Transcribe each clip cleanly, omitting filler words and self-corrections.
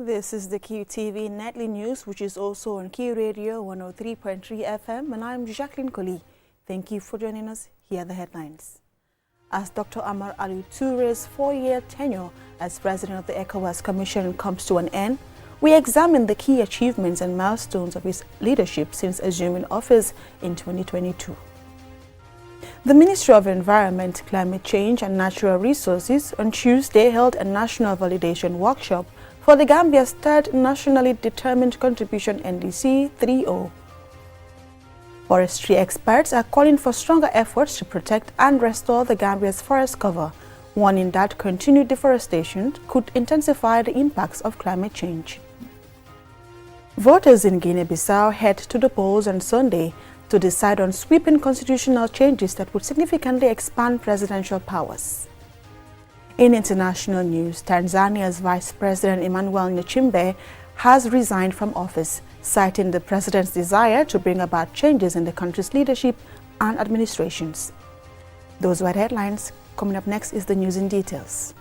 This is the Qtv Nightly News, which is also on Q Radio 103.3 FM, and I'm Jacqueline Collie. Thank you for joining us. Here are the headlines. As Dr. Omar Ali Toure's 4-year tenure as president of the ECOWAS Commission comes to an end, we examine the key achievements and milestones of his leadership since assuming office in 2022. The Ministry of Environment, Climate Change and Natural Resources on Tuesday held a national validation workshop for the Gambia's third Nationally Determined Contribution NDC 3.0. Forestry experts are calling for stronger efforts to protect and restore the Gambia's forest cover, warning that continued deforestation could intensify the impacts of climate change. Voters in Guinea-Bissau head to the polls on Sunday to decide on sweeping constitutional changes that would significantly expand presidential powers. In international news, Tanzania's Vice President Emmanuel Nchimbe has resigned from office, citing the president's desire to bring about changes in the country's leadership and administrations. Those were the headlines. Coming up next is the news in details.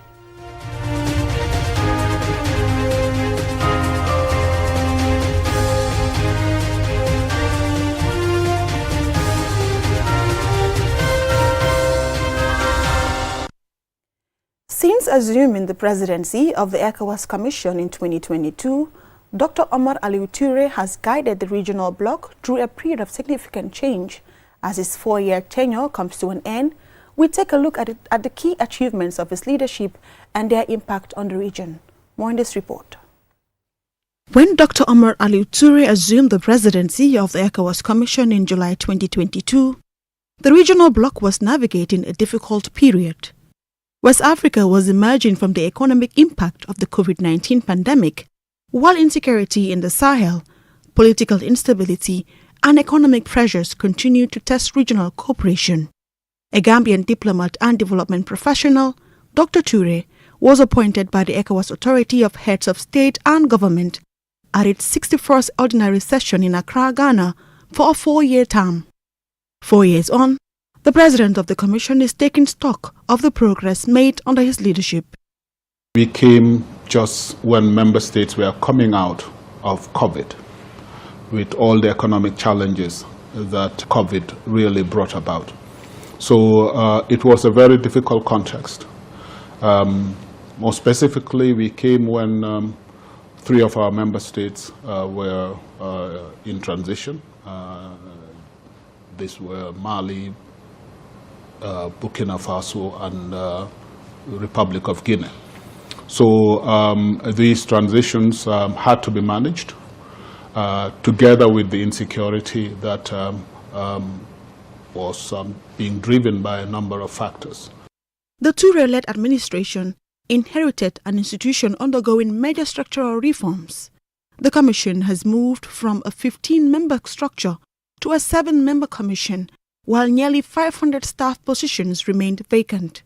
Since assuming the presidency of the ECOWAS Commission in 2022, Dr. Omar Ali Toure has guided the regional bloc through a period of significant change. As his 4-year tenure comes to an end, we take a look at the key achievements of his leadership and their impact on the region. More in this report. When Dr. Omar Ali Toure assumed the presidency of the ECOWAS Commission in July 2022, the regional bloc was navigating a difficult period. West Africa was emerging from the economic impact of the COVID-19 pandemic, while insecurity in the Sahel, political instability, and economic pressures continued to test regional cooperation. A Gambian diplomat and development professional, Dr. Toure was appointed by the ECOWAS Authority of Heads of State and Government at its 61st ordinary session in Accra, Ghana, for a 4-year term. 4 years on, the president of the commission is taking stock of the progress made under his leadership. We came just when member states were coming out of COVID, with all the economic challenges that COVID really brought about. So it was a very difficult context. More specifically, we came when 3 of our member states were in transition. These were Mali, Burkina Faso and Republic of Guinea. So these transitions had to be managed together with the insecurity that was being driven by a number of factors. The Toure-led administration inherited an institution undergoing major structural reforms. The commission has moved from a 15-member structure to a 7-member commission, while nearly 500 staff positions remained vacant.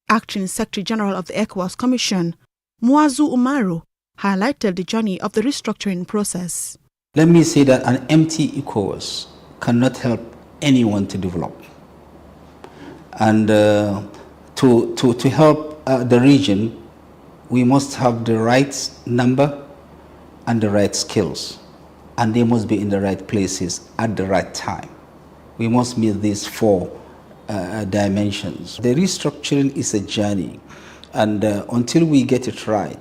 Acting Secretary General of the ECOWAS Commission, Muazu Umaru, highlighted the journey of the restructuring process. Let me say that an empty ECOWAS cannot help anyone to develop. And to help the region, we must have the right number and the right skills, and they must be in the right places at the right time. We must meet these 4 dimensions. The restructuring is a journey, and until we get it right,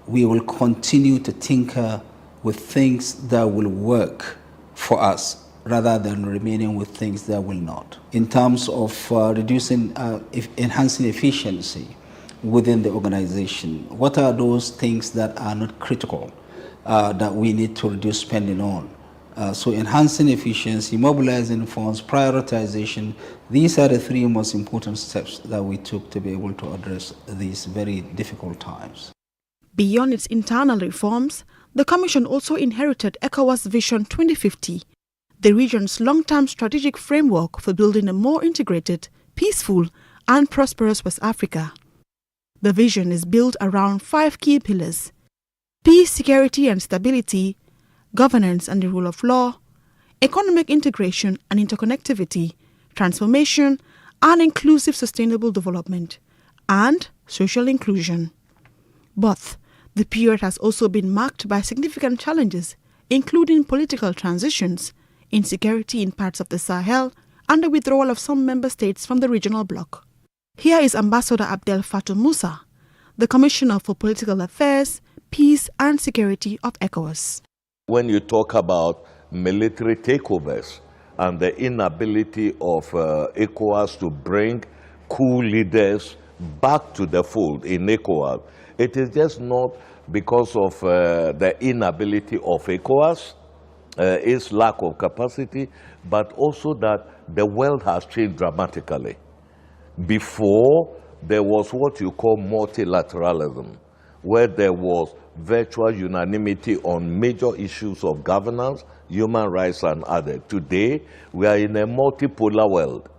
we will continue to tinker with things that will work for us rather than remaining with things that will not. In terms of enhancing efficiency within the organization, what are those things that are not critical that we need to reduce spending on? So enhancing efficiency, mobilizing funds, prioritization, these are the 3 most important steps that we took to be able to address these very difficult times. Beyond its internal reforms, the Commission also inherited ECOWAS Vision 2050, the region's long-term strategic framework for building a more integrated, peaceful, and prosperous West Africa. The vision is built around 5 key pillars: peace, security and stability, governance and the rule of law, economic integration and interconnectivity, transformation and inclusive sustainable development, and social inclusion. But The period has also been marked by significant challenges, including political transitions, insecurity in parts of the Sahel, and the withdrawal of some member states from the regional bloc. Here is Ambassador Abdel Fatou Musa, the Commissioner for Political Affairs, Peace and Security of ECOWAS. When you talk about military takeovers and the inability of ECOWAS to bring coup leaders back to the fold in ECOWAS, it is just not because of the inability of ECOWAS, its lack of capacity, but also that the world has changed dramatically. Before, there was what you call multilateralism, where there was virtual unanimity on major issues of governance, human rights, and others. Today, we are in a multipolar world,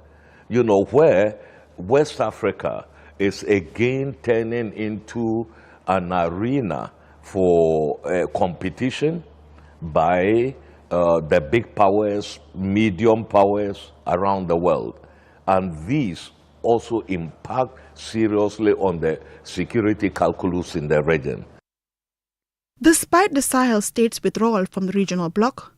where West Africa is again turning into an arena for competition by the big powers, medium powers around the world. And these also impact seriously on the security calculus in the region. Despite the Sahel states' withdrawal from the regional bloc,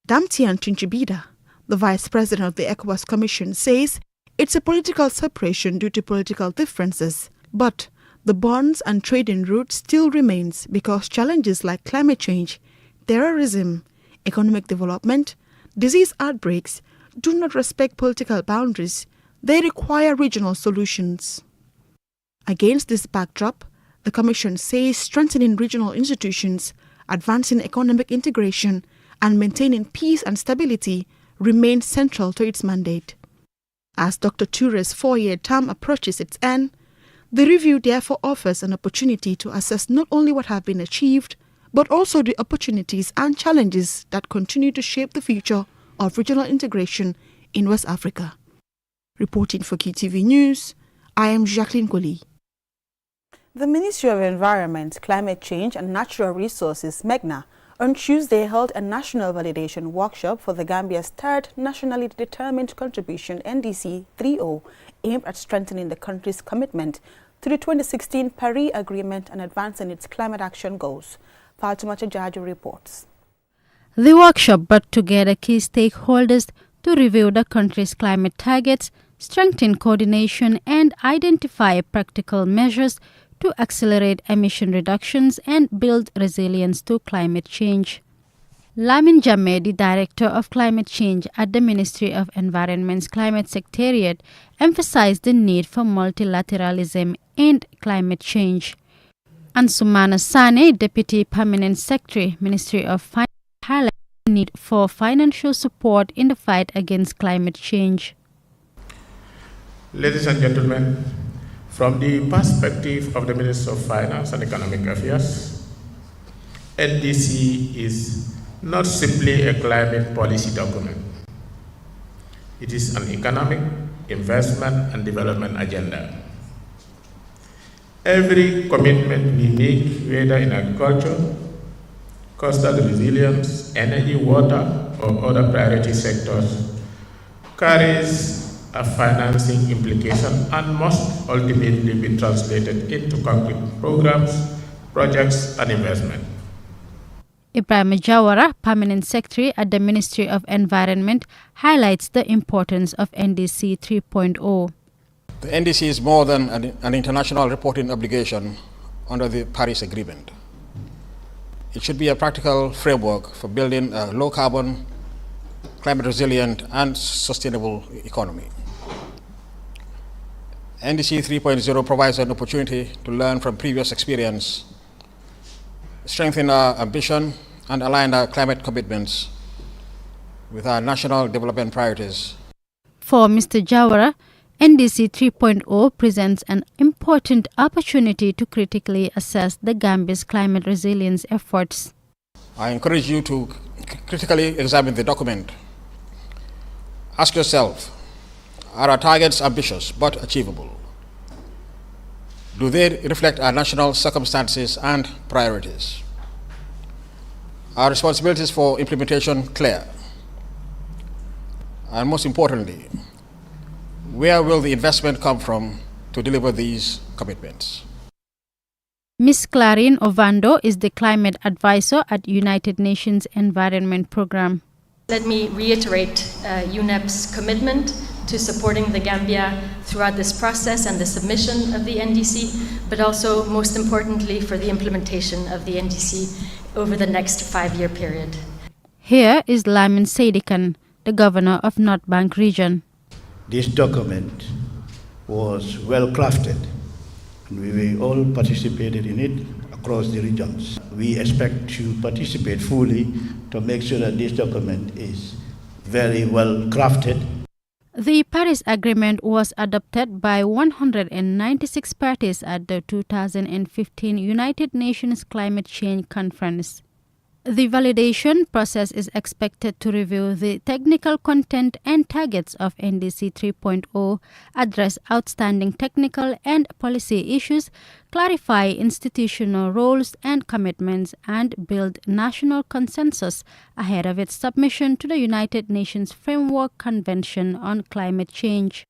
Damtian Chinchibida, the Vice President of the ECOWAS Commission, says it's a political separation due to political differences, but the bonds and trading route still remains because challenges like climate change, terrorism, economic development, disease outbreaks do not respect political boundaries. They require regional solutions. Against this backdrop, the Commission says strengthening regional institutions, advancing economic integration, and maintaining peace and stability remain central to its mandate. As Dr. Toure's 4-year term approaches its end, the review therefore offers an opportunity to assess not only what has been achieved, but also the opportunities and challenges that continue to shape the future of regional integration in West Africa. Reporting for Qtv News, I am Jacqueline Koli. The Ministry of Environment, Climate Change and Natural Resources, MEGNA, on Tuesday held a national validation workshop for the Gambia's third Nationally Determined Contribution NDC 3.0, aimed at strengthening the country's commitment to the 2016 Paris Agreement and advancing its climate action goals. Fatumata Jaju reports. The workshop brought together key stakeholders to review the country's climate targets, strengthen coordination, and identify practical measures to accelerate emission reductions and build resilience to climate change. Lamin Jammeh, the Director of Climate Change at the Ministry of Environment's Climate Secretariat, emphasized the need for multilateralism and climate change. Ansumana Sane, Deputy Permanent Secretary, Ministry of Finance, highlighted the need for financial support in the fight against climate change. Ladies and gentlemen, from the perspective of the Minister of Finance and Economic Affairs, NDC is not simply a climate policy document. It is an economic, investment, and development agenda. Every commitment we make, whether in agriculture, coastal resilience, energy, water, or other priority sectors, carries a financing implication and must ultimately be translated into concrete programs, projects, and investment. Ibrahim Jawara, Permanent Secretary at the Ministry of Environment, highlights the importance of NDC 3.0. The NDC is more than an international reporting obligation under the Paris Agreement. It should be a practical framework for building a low-carbon, climate-resilient, and sustainable economy. NDC 3.0 provides an opportunity to learn from previous experience, strengthen our ambition, and align our climate commitments with our national development priorities. For Mr. Jawara, NDC 3.0 presents an important opportunity to critically assess the Gambia's climate resilience efforts. I encourage you to critically examine the document. Ask yourself, are our targets ambitious but achievable? Do they reflect our national circumstances and priorities? Are responsibilities for implementation clear? And most importantly, where will the investment come from to deliver these commitments? Ms. Clarine Ovando is the climate advisor at United Nations Environment Programme. Let me reiterate UNEP's commitment to supporting the Gambia throughout this process and the submission of the NDC, but also, most importantly, for the implementation of the NDC over the next 5-year period. Here is Lamin Sadikan, the governor of North Bank region. This document was well crafted, and we all participated in it across the regions. We expect to participate fully to make sure that this document is very well crafted. The Paris Agreement was adopted by 196 parties at the 2015 United Nations Climate Change Conference. The validation process is expected to review the technical content and targets of NDC 3.0, address outstanding technical and policy issues, clarify institutional roles and commitments, and build national consensus ahead of its submission to the United Nations Framework Convention on Climate Change.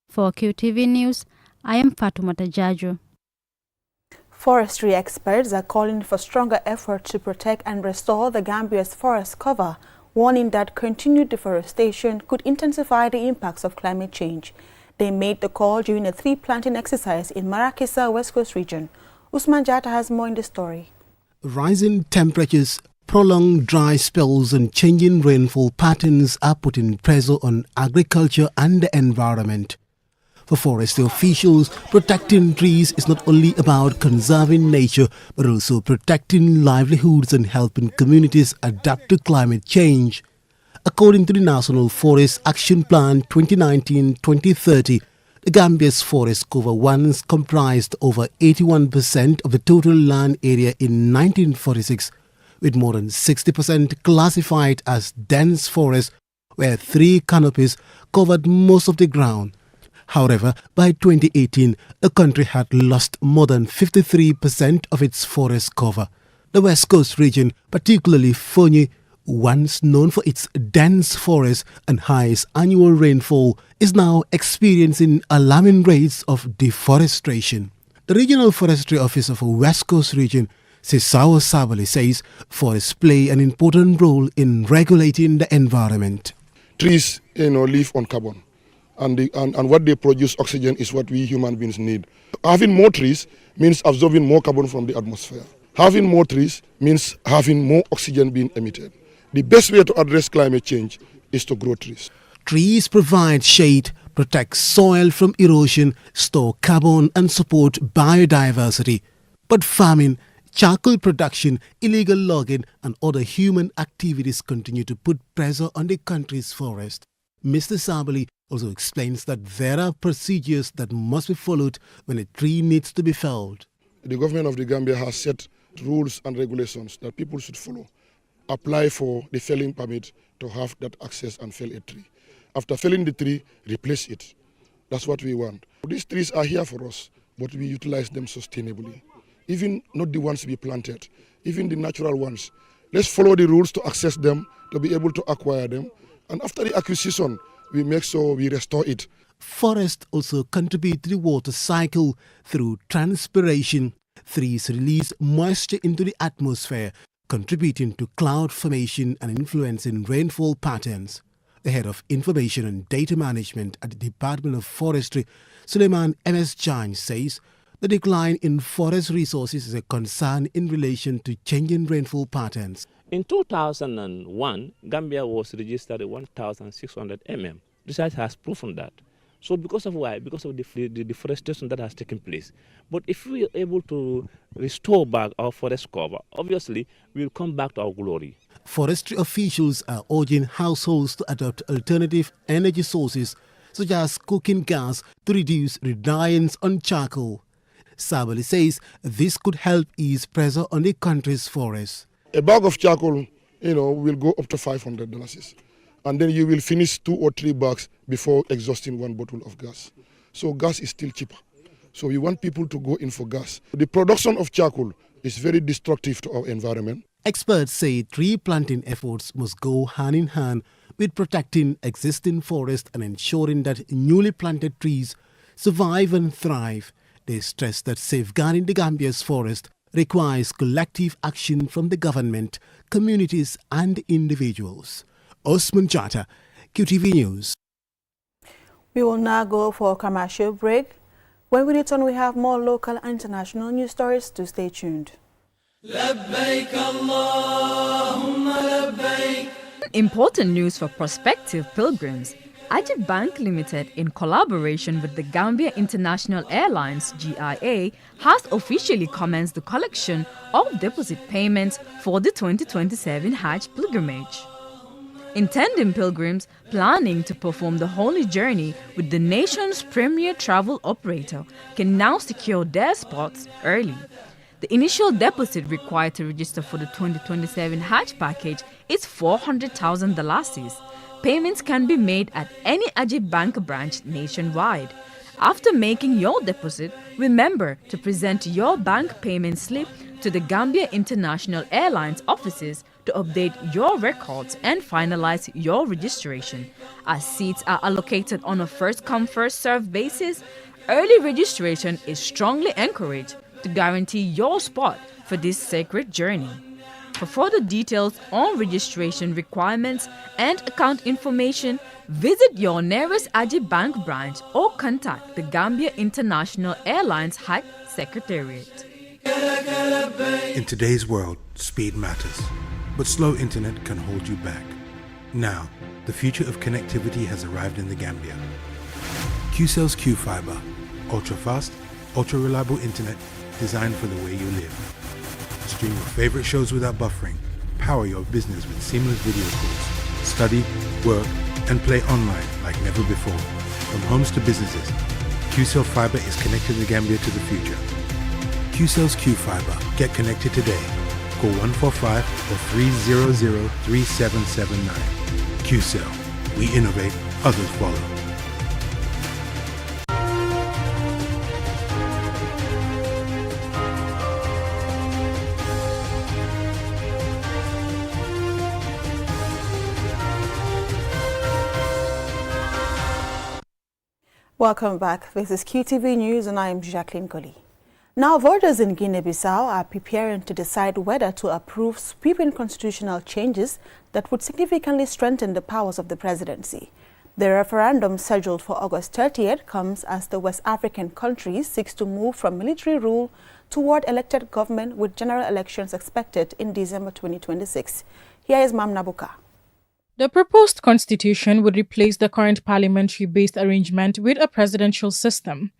For QTV News, I am Fatoumata Jaju. Forestry experts are calling for stronger efforts to protect and restore the Gambia's forest cover, warning that continued deforestation could intensify the impacts of climate change. They made the call during a tree planting exercise in Marrakech, West Coast region. Usman Jata has more in the story. Rising temperatures, prolonged dry spells and changing rainfall patterns are putting pressure on agriculture and the environment. For forestry officials, protecting trees is not only about conserving nature, but also protecting livelihoods and helping communities adapt to climate change. According to the National Forest Action Plan 2019-2030, the Gambia's forest cover once comprised over 81% of the total land area in 1946, with more than 60% classified as dense forest, where tree canopies covered most of the ground. However, by 2018, the country had lost more than 53% of its forest cover. The West Coast region, particularly Fonyi, once known for its dense forests and highest annual rainfall, is now experiencing alarming rates of deforestation. The Regional Forestry Officer for West Coast region, Sisawa Sabali, says forests play an important role in regulating the environment. Trees, live on carbon. And what they produce, oxygen, is what we human beings need. Having more trees means absorbing more carbon from the atmosphere. Having more trees means having more oxygen being emitted. The best way to address climate change is to grow trees. Trees provide shade, protect soil from erosion, store carbon and support biodiversity. But farming, charcoal production, illegal logging and other human activities continue to put pressure on the country's forest. Mr. Sabali also explains that there are procedures that must be followed when a tree needs to be felled. The government of the Gambia has set rules and regulations that people should follow. Apply for the felling permit to have that access and fell a tree. After felling the tree, replace it. That's what we want. These trees are here for us, but we utilize them sustainably. Even not the ones we planted, even the natural ones. Let's follow the rules to access them, to be able to acquire them. And after the acquisition, we make sure we restore it. Forests also contribute to the water cycle through transpiration. Trees release moisture into the atmosphere, contributing to cloud formation and influencing rainfall patterns. The head of Information and Data Management at the Department of Forestry, Suleiman M.S. Jan, says the decline in forest resources is a concern in relation to changing rainfall patterns. In 2001, Gambia was registered at 1,600 mm. Research has proven that. So because of why? Because of the deforestation that has taken place. But if we are able to restore back our forest cover, obviously we'll come back to our glory. Forestry officials are urging households to adopt alternative energy sources such as cooking gas to reduce reliance on charcoal. Sabali says this could help ease pressure on the country's forests. A bag of charcoal, will go up to $500. And then you will finish 2 or 3 bags before exhausting 1 bottle of gas. So gas is still cheaper. So we want people to go in for gas. The production of charcoal is very destructive to our environment. Experts say tree planting efforts must go hand in hand with protecting existing forests and ensuring that newly planted trees survive and thrive. They stress that safeguarding the Gambia's forest requires collective action from the government, communities and individuals. Osman Chata, QTV News. We will now go for a commercial break. When we return, we have more local and international news stories, to stay tuned. Important news for prospective pilgrims. Ajib Bank Limited, in collaboration with the Gambia International Airlines (GIA), has officially commenced the collection of deposit payments for the 2027 Hajj pilgrimage. Intending pilgrims planning to perform the holy journey with the nation's premier travel operator can now secure their spots early. The initial deposit required to register for the 2027 Hajj package is $400,000. Payments can be made at any Ajib Bank branch nationwide. After making your deposit, remember to present your bank payment slip to the Gambia International Airlines offices to update your records and finalize your registration. As seats are allocated on a first-come, first-served basis, early registration is strongly encouraged to guarantee your spot for this sacred journey. For further details on registration requirements and account information, visit your nearest Ajib Bank branch or contact the Gambia International Airlines Hajj Secretariat. In today's world, speed matters, but slow internet can hold you back. Now, the future of connectivity has arrived in the Gambia. QCell's Q-Fiber, ultra-fast, ultra-reliable internet designed for the way you live. Stream your favorite shows without buffering. Power your business with seamless video calls. Study, work, and play online like never before. From homes to businesses, QCell Fiber is connecting the Gambia to the future. QCell's Q-Fiber. Get connected today. Call 145 or 300-3779. QCell. We innovate, others follow. Welcome back. This is QTV News and I am Jacqueline Goli. Now, voters in Guinea-Bissau are preparing to decide whether to approve sweeping constitutional changes that would significantly strengthen the powers of the presidency. The referendum scheduled for August 30th comes as the West African country seeks to move from military rule toward elected government, with general elections expected in December 2026. Here is Mam Nabuka. The proposed constitution would replace the current parliamentary-based arrangement with a presidential system.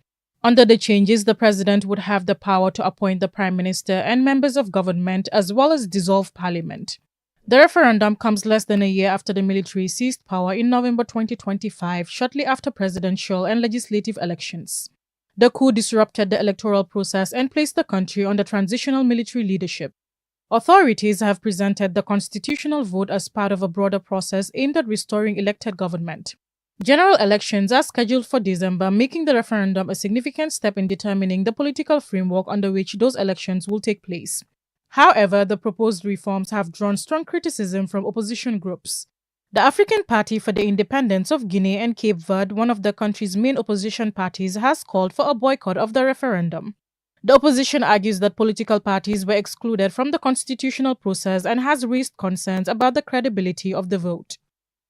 Under the changes, the president would have the power to appoint the prime minister and members of government, as well as dissolve parliament. The referendum comes less than a year after the military seized power in November 2025, shortly after presidential and legislative elections. The coup disrupted the electoral process and placed the country under transitional military leadership. Authorities have presented the constitutional vote as part of a broader process aimed at restoring elected government. General elections are scheduled for December, making the referendum a significant step in determining the political framework under which those elections will take place. However, the proposed reforms have drawn strong criticism from opposition groups. The African Party for the Independence of Guinea and Cape Verde, one of the country's main opposition parties, has called for a boycott of the referendum. The opposition argues that political parties were excluded from the constitutional process and has raised concerns about the credibility of the vote.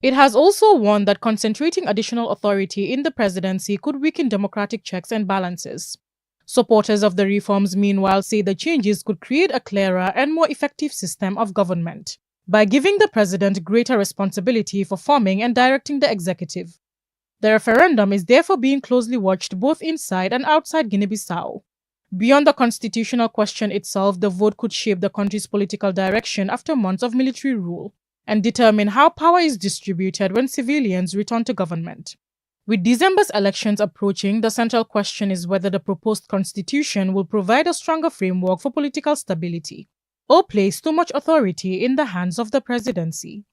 It has also warned that concentrating additional authority in the presidency could weaken democratic checks and balances. Supporters of the reforms, meanwhile, say the changes could create a clearer and more effective system of government by giving the president greater responsibility for forming and directing the executive. The referendum is therefore being closely watched both inside and outside Guinea-Bissau. Beyond the constitutional question itself, the vote could shape the country's political direction after months of military rule and determine how power is distributed when civilians return to government. With December's elections approaching, the central question is whether the proposed constitution will provide a stronger framework for political stability or place too much authority in the hands of the presidency.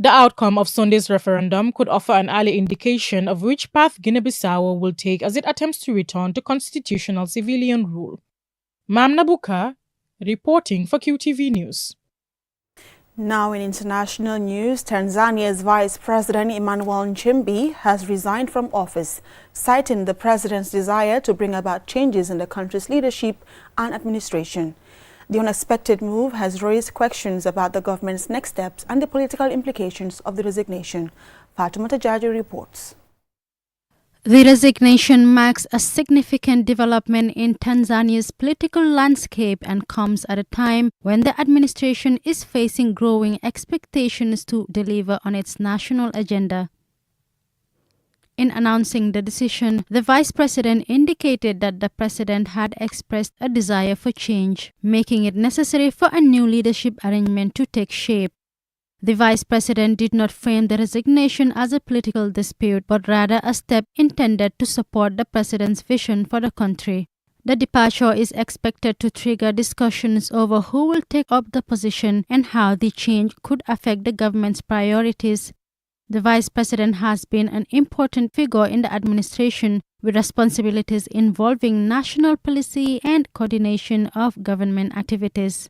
The outcome of Sunday's referendum could offer an early indication of which path Guinea-Bissau will take as it attempts to return to constitutional civilian rule. Mam Nabuka, reporting for QTV News. Now in international news, Tanzania's Vice President Emmanuel Nchimbi has resigned from office, citing the president's desire to bring about changes in the country's leadership and administration. The unexpected move has raised questions about the government's next steps and the political implications of the resignation. Fatoumata Jaju reports. The resignation marks a significant development in Tanzania's political landscape and comes at a time when the administration is facing growing expectations to deliver on its national agenda. In announcing the decision, the vice president indicated that the president had expressed a desire for change, making it necessary for a new leadership arrangement to take shape. The vice president did not frame the resignation as a political dispute, but rather a step intended to support the president's vision for the country. The departure is expected to trigger discussions over who will take up the position and how the change could affect the government's priorities. The vice president has been an important figure in the administration, with responsibilities involving national policy and coordination of government activities.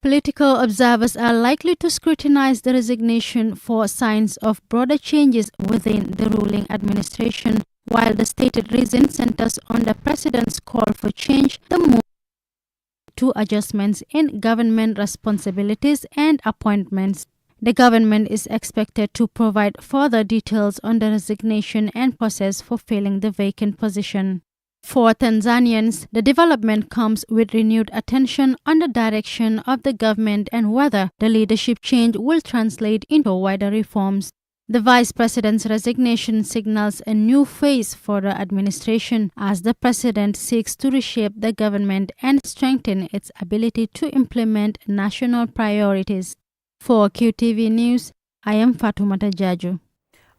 Political observers are likely to scrutinize the resignation for signs of broader changes within the ruling administration, while the stated reason centers on the president's call for change. The move to adjustments in government responsibilities and appointments. The government is expected to provide further details on the resignation and process for filling the vacant position. For Tanzanians, the development comes with renewed attention on the direction of the government and whether the leadership change will translate into wider reforms. The vice president's resignation signals a new phase for the administration as the president seeks to reshape the government and strengthen its ability to implement national priorities. For QTV News, I am Fatoumata Jaju.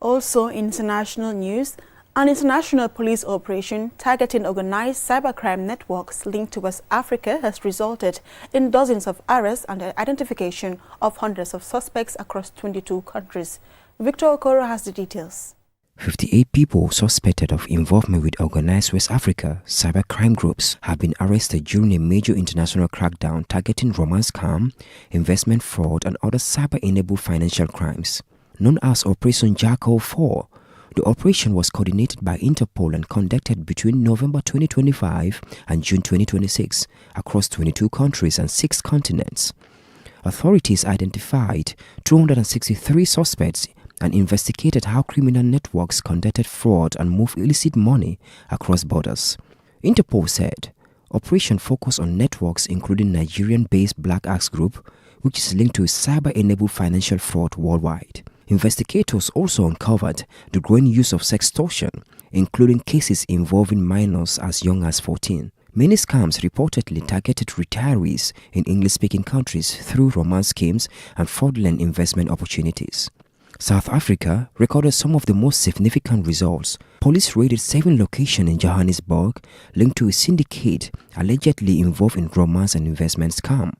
Also in international news, an international police operation targeting organized cybercrime networks linked to West Africa has resulted in dozens of arrests and the identification of hundreds of suspects across 22 countries. Victor Okoro has the details. 58 people suspected of involvement with organized West Africa cybercrime groups have been arrested during a major international crackdown targeting romance scam, investment fraud, and other cyber-enabled financial crimes. Known as Operation Jackal 4, the operation was coordinated by Interpol and conducted between November 2025 and June 2026 across 22 countries and 6 continents. Authorities identified 263 suspects and investigated how criminal networks conducted fraud and moved illicit money across borders. Interpol said operation focused on networks including Nigerian-based Black Axe Group, which is linked to cyber-enabled financial fraud worldwide. Investigators also uncovered the growing use of sextortion, including cases involving minors as young as 14. Many scams reportedly targeted retirees in English-speaking countries through romance schemes and fraudulent investment opportunities. South Africa recorded some of the most significant results. Police raided 7 locations in Johannesburg linked to a syndicate allegedly involved in romance and investment scam.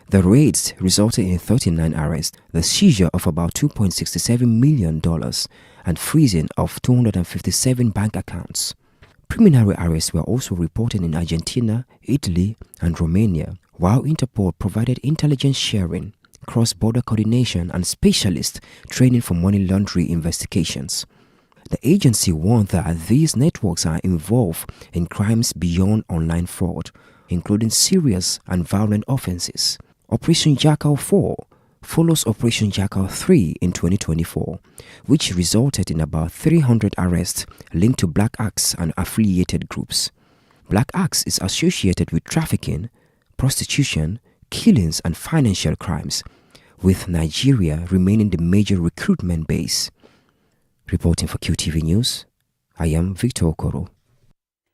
The raids resulted in 39 arrests, the seizure of about $2.67 million, and freezing of 257 bank accounts. Preliminary arrests were also reported in Argentina, Italy, and Romania, while Interpol provided intelligence sharing, cross-border coordination, and specialist training for money laundering investigations. The agency warned that these networks are involved in crimes beyond online fraud, including serious and violent offenses. Operation Jackal 4 follows Operation Jackal 3 in 2024, which resulted in about 300 arrests linked to Black Axe and affiliated groups. Black Axe is associated with trafficking, prostitution, killings, and financial crimes, with Nigeria remaining the major recruitment base. Reporting for QTV News, I am Victor Okoro.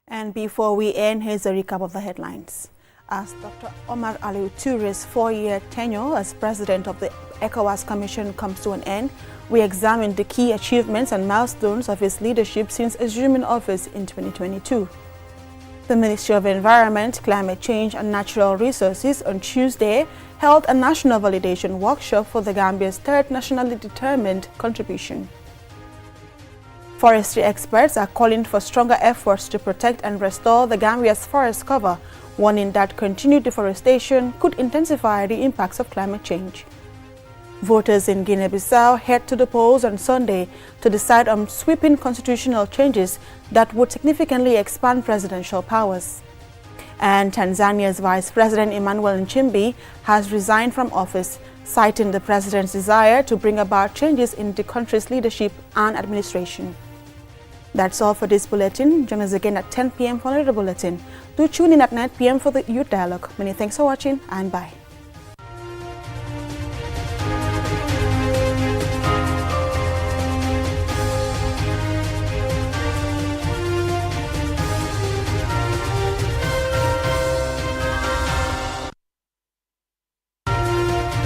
And before we end, here's a recap of the headlines. As Dr. Omar Aliu Toure's 4-year tenure as president of the ECOWAS Commission comes to an end, we examined the key achievements and milestones of his leadership since assuming office in 2022. The Ministry of Environment, Climate Change and Natural Resources on Tuesday held a national validation workshop for the Gambia's third nationally determined contribution. Forestry experts are calling for stronger efforts to protect and restore the Gambia's forest cover, warning that continued deforestation could intensify the impacts of climate change. Voters in Guinea-Bissau head to the polls on Sunday to decide on sweeping constitutional changes that would significantly expand presidential powers. And Tanzania's Vice President Emmanuel Nchimbi has resigned from office, citing the president's desire to bring about changes in the country's leadership and administration. That's all for this bulletin. Join us again at 10 p.m. for another bulletin. Do tune in at 9 p.m. for the Youth Dialogue. Many thanks for watching and bye.